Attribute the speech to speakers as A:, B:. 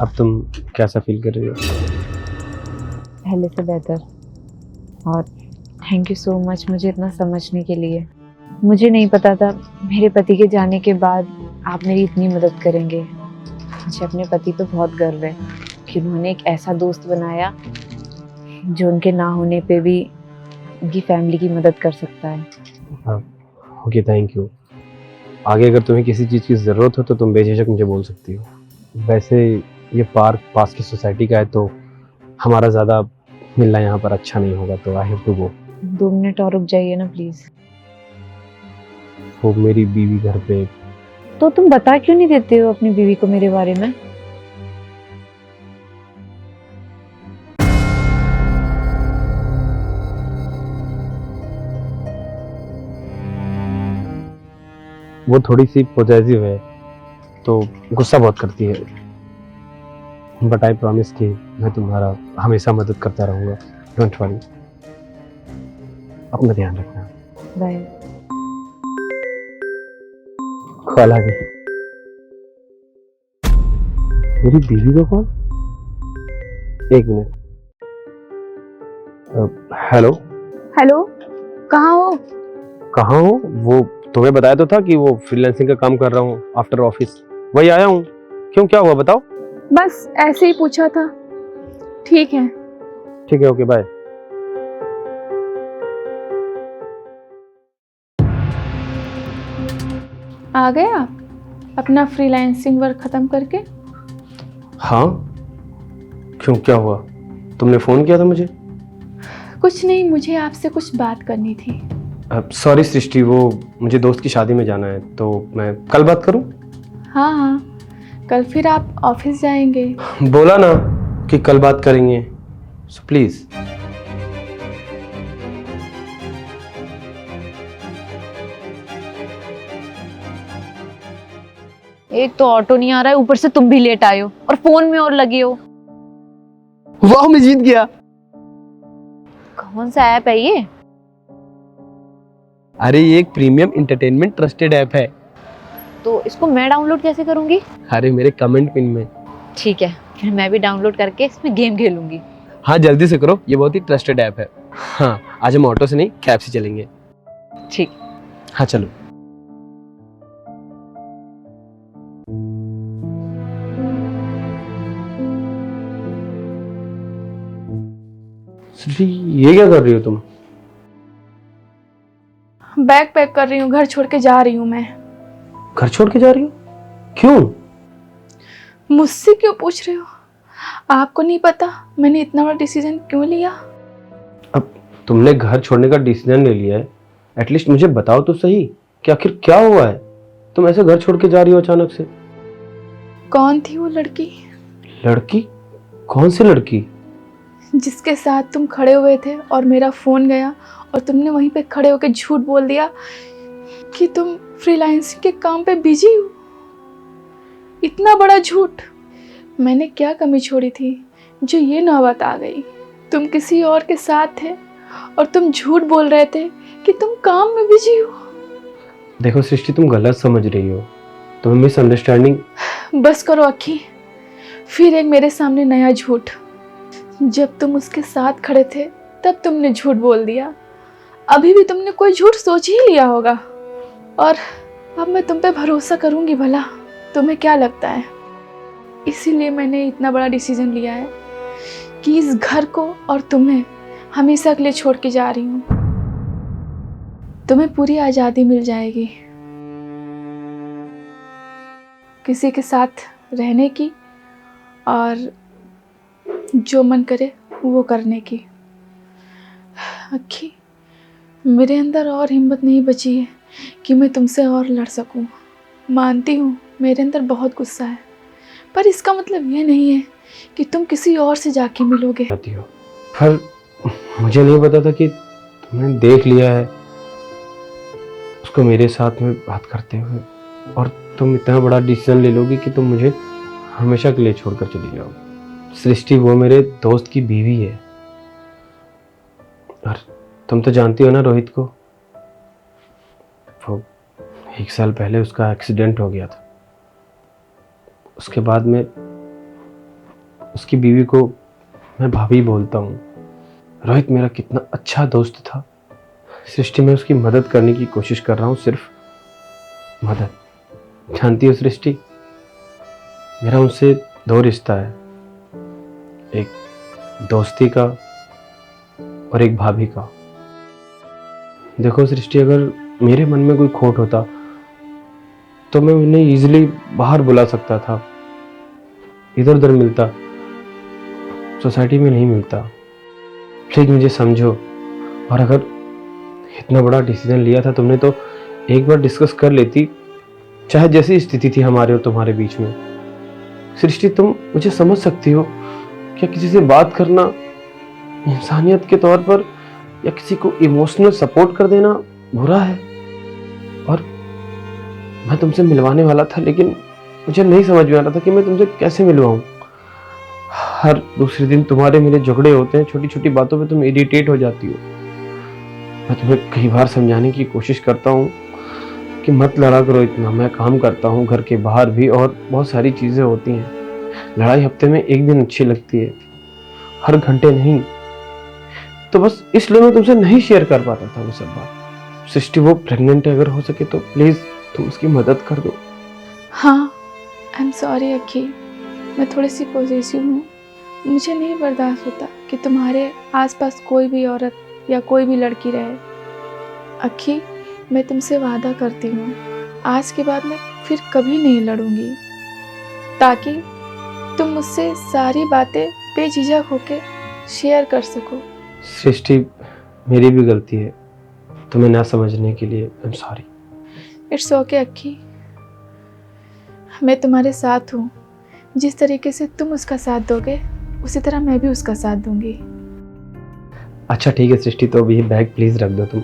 A: अब तुम कैसा फील कर रही हो?
B: पहले से बेहतर। और थैंक यू सो मच मुझे इतना समझने के लिए। मुझे नहीं पता था मेरे पति के जाने के बाद आप मेरी इतनी मदद करेंगे। मुझे अपने पति पे बहुत गर्व है कि उन्होंने एक ऐसा दोस्त बनाया जो उनके ना होने पे भी उनकी फैमिली की मदद कर सकता है।
A: हाँ, ओके, थैंक यू। आगे अगर तुम्हें किसी चीज़ की ज़रूरत हो तो तुम बेझिझक मुझे बोल सकती हो। वैसे ये पार्क पास की सोसाइटी का है तो हमारा ज़्यादा मिलना यहाँ पर अच्छा नहीं होगा, तो I have to go.
B: 2 minute और रुक जाइए ना प्लीज।
A: वो मेरी बीवी घर पे।
B: तो तुम बता क्यों नहीं देते हो अपनी बीवी को मेरे बारे में?
A: वो थोड़ी सी पॉजिटिव है तो गुस्सा बहुत करती है, बट आई प्रॉमिस कि मैं तुम्हारा हमेशा मदद करता रहूँगा। डोंट वरी, अपना ध्यान रखना।
B: बाय।
A: कॉल आ गई। मेरी बीवी को कॉल? एक मिनट। हेलो।
C: हेलो, कहाँ हो?
A: कहाँ हो? वो तुम्हें बताया तो था कि वो फ्रीलांसिंग का काम कर रहा हूँ आफ्टर ऑफिस, वही आया हूँ। क्यों, क्या हुआ बताओ?
C: बस ऐसे ही पूछा था। ठीक है।
A: ठीक है, ओके, बाय।
C: आ गए आप अपना फ्रीलांसिंग वर्क खत्म करके?
A: हाँ, क्यों, क्या हुआ? तुमने फोन किया था मुझे?
C: कुछ नहीं, मुझे आपसे कुछ बात करनी थी।
A: सॉरी सृष्टि, वो मुझे दोस्त की शादी में जाना है, तो मैं कल बात करूं?
C: हाँ हाँ, कल फिर आप ऑफिस जाएंगे?
A: बोला ना कि कल बात करेंगे, सो प्लीज।
B: एक तो ऑटो नहीं आ रहा है, ऊपर से तुम भी लेट आए हो और फोन में और लगे हो।
A: वाह, मैं जीत गया।
B: कौन सा ऐप है ये?
A: अरे ये एक प्रीमियम इंटरटेनमेंट ट्रस्टेड ऐप है।
B: तो इसको मैं डाउनलोड कैसे करूंगी?
A: अरे मेरे कमेंट पिन में।
B: ठीक है, फिर मैं भी डाउनलोड करके इसमें गेम खेलूंगी।
A: हाँ जल्दी से करो, ये बहुत ही ट्रस्टेड ऐप है। हाँ, आज हम ऑटो से नहीं कैब से चलेंगे।
B: ठीक।
A: हाँ चलो। सृष्टि, ये क्या कर रही हो तुम?
C: बैग पैक कर रही हूँ, घर छोड़ के जा रही हूँ मैं।
A: घर छोड़ के जा रही हो? क्यों?
C: मुझसे क्यों पूछ रहे हो? आपको नहीं पता मैंने इतना बड़ा डिसीजन क्यों लिया?
A: अब तुमने घर छोड़ने का डिसीजन ले लिया है, एटलीस्ट मुझे बताओ तो सही कि आखिर क्या हुआ है। तुम ऐसे घर छोड़ के जा रही हो अचानक से।
C: कौन थी वो लड़की
A: लड़की? कौन सी लड़की?
C: जिसके साथ तुम खड़े हुए थे और मेरा फोन गया और तुमने वहीं पे खड़े होकर झूठ बोल दिया कि तुम फ्रीलांसिंग के काम पे बिजी हो? इतना बड़ा झूठ! मैंने क्या कमी छोड़ी थी जो ये नौबत आ गई? तुम किसी और के साथ थे और तुम झूठ बोल रहे थे कि तुम काम में बिजी हो।
A: देखो सृष्टि, तुम गलत समझ रही हो, तुम्हें मिसअंडरस्टैंडिंग।
C: बस करो अक्की, फिर एक मेरे सामने नया झूठ। जब तुम उसके साथ खड़े थे तब तुमने झूठ बोल दिया, अभी भी तुमने कोई झूठ सोच ही लिया होगा। और अब मैं तुम पे भरोसा करूंगी भला? तुम्हें क्या लगता है? इसीलिए मैंने इतना बड़ा डिसीजन लिया है कि इस घर को और तुम्हें हमेशा के लिए छोड़ के जा रही हूँ। तुम्हें पूरी आज़ादी मिल जाएगी किसी के साथ रहने की और जो मन करे वो करने की। अक्की, मेरे अंदर और हिम्मत नहीं बची है कि मैं तुमसे और लड़ सकूं। मानती हूँ मेरे अंदर बहुत गुस्सा है, पर इसका मतलब ये नहीं है कि तुम किसी और से जाके मिलोगे।
A: पर मुझे नहीं पता था कि तुमने देख लिया है उसको मेरे साथ में बात करते हुए, और तुम इतना बड़ा डिसीजन ले लोगी कि तुम मुझे हमेशा के लिए छोड़कर चली जाओ। सृष्टि, वो मेरे दोस्त की बीवी है, और तुम तो जानती हो ना रोहित को। वो 1 साल पहले उसका एक्सीडेंट हो गया था। उसके बाद में उसकी बीवी को मैं भाभी बोलता हूँ। रोहित मेरा कितना अच्छा दोस्त था। सृष्टि, मैं उसकी मदद करने की कोशिश कर रहा हूँ, सिर्फ मदद। जानती हो सृष्टि, मेरा उनसे 2 रिश्ता है, एक दोस्ती का और एक भाभी का। देखो सृष्टि, अगर मेरे मन में कोई खोट होता तो मैं उन्हें इजीली बाहर बुला सकता था, इधर उधर मिलता, सोसाइटी में नहीं मिलता। प्लीज मुझे समझो। और अगर इतना बड़ा डिसीजन लिया था तुमने तो एक बार डिस्कस कर लेती, चाहे जैसी स्थिति थी हमारे और तुम्हारे बीच में। सृष्टि, तुम मुझे समझ सकती हो, क्या किसी से बात करना इंसानियत के तौर पर या किसी को इमोशनल सपोर्ट कर देना बुरा है? और मैं तुमसे मिलवाने वाला था, लेकिन मुझे नहीं समझ में आ रहा था कि मैं तुमसे कैसे मिलवाऊं। हर दूसरे दिन तुम्हारे मेरे झगड़े होते हैं, छोटी छोटी बातों पे तुम इरिटेट हो जाती हो। मैं तुम्हें कई बार समझाने की कोशिश करता हूँ कि मत लड़ा करो इतना। मैं काम करता हूँ घर के बाहर भी और बहुत सारी चीज़ें होती हैं। लड़ाई हफ्ते में 1 दिन अच्छी लगती है, हर घंटे नहीं। तो बस इसलिए मैं तुमसे नहीं शेयर कर पाता था वो सब बात। सृष्टि, वो प्रेग्नेंट है, अगर हो सके तो प्लीज़ तुम उसकी मदद कर दो।
C: हाँ, आई एम सॉरी अक्की, मैं थोड़ी सी पॉजिटिव हूँ। मुझे नहीं बर्दाश्त होता कि तुम्हारे आसपास कोई भी औरत या कोई भी लड़की रहे। अक्की, मैं तुमसे वादा करती हूँ, आज के बाद मैं फिर कभी नहीं लड़ूंगी, ताकि तुम मुझसे सारी बातें बेझिझक होके शेयर कर सको।
A: सृष्टि, मेरी भी गलती है तुम्हें ना समझने के लिए। I am sorry.
C: It's okay Akki, मैं तुम्हारे साथ हूँ। जिस तरीके से तुम उसका साथ दोगे उसी तरह मैं भी उसका साथ दूंगी।
A: अच्छा ठीक है सृष्टि, तो अभी बैग प्लीज रख दो तुम।